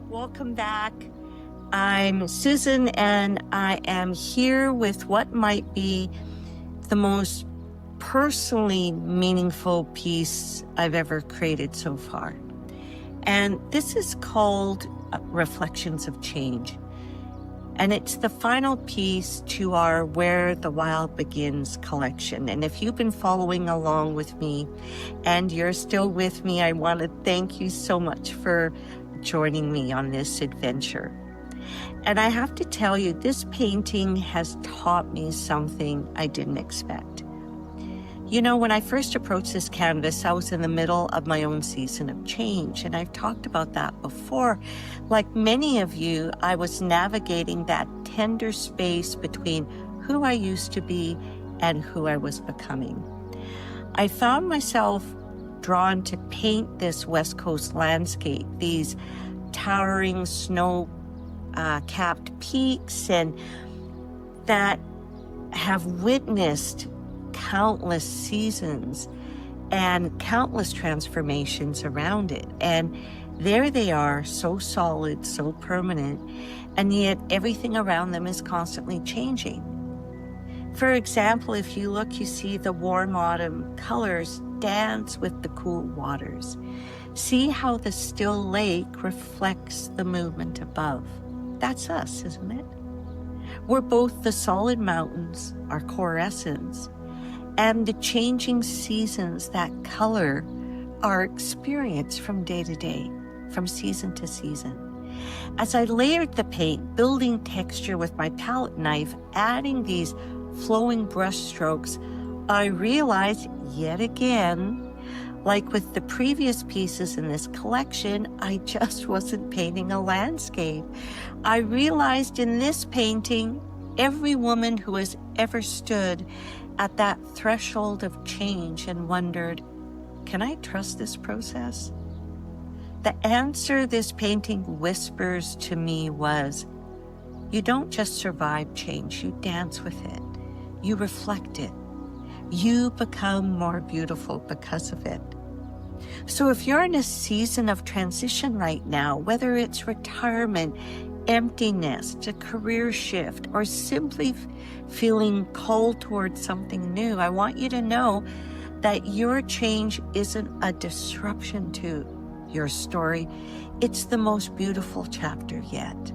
Welcome back. I'm Susan, and I am here with what might be the most personally meaningful piece I've ever created so far. And this is called Reflections of Change. And it's the final piece to our Where the Wild Begins collection. And if you've been following along with me and you're still with me, I want to thank you so much for joining me on this adventure. And I have to tell you, this painting has taught me something I didn't expect. You know, when I first approached this canvas, I was in the middle of my own season of change, and I've talked about that before. Like many of you, I was navigating that tender space between who I used to be and who I was becoming. I found myself drawn to paint this West Coast landscape, these towering snow-capped peaks, and that have witnessed countless seasons and countless transformations around it. And there they are, so solid, so permanent, and yet everything around them is constantly changing. For example, if you look, you see the warm autumn colors dance with the cool waters. See how the still lake reflects the movement above. That's us, isn't it? We're both the solid mountains, our core essence, and the changing seasons that color our experience from day to day, from season to season. As I layered the paint, building texture with my palette knife, adding these flowing brush strokes, I realized yet again, like with the previous pieces in this collection, I just wasn't painting a landscape. I realized in this painting, every woman who has ever stood at that threshold of change and wondered, can I trust this process? The answer this painting whispers to me was, you don't just survive change, you dance with it. You reflect it. You become more beautiful because of it. So if you're in a season of transition right now, whether it's retirement, emptiness, a career shift, or simply feeling called towards something new, I want you to know that your change isn't a disruption to your story. It's the most beautiful chapter yet.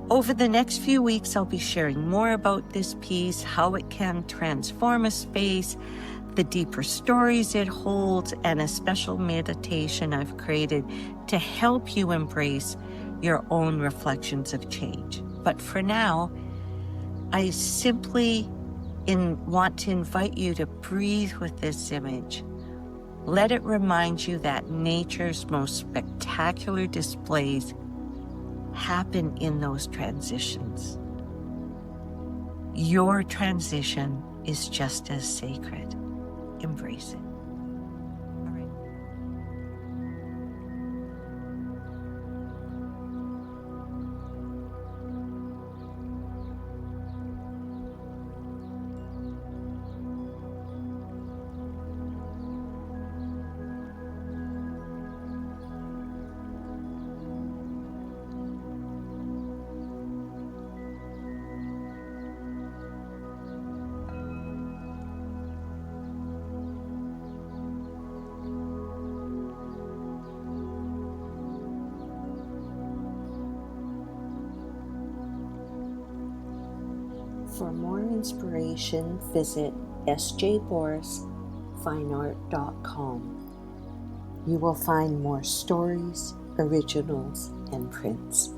Over the next few weeks, I'll be sharing more about this piece, how it can transform a space, the deeper stories it holds, and a special meditation I've created to help you embrace your own reflections of change. But for now, I simply want to invite you to breathe with this image. Let it remind you that nature's most spectacular displays happen in those transitions. Your transition is just as sacred. Embrace it. All right. For more inspiration, visit sjborasfineart.com. You will find more stories, originals, and prints.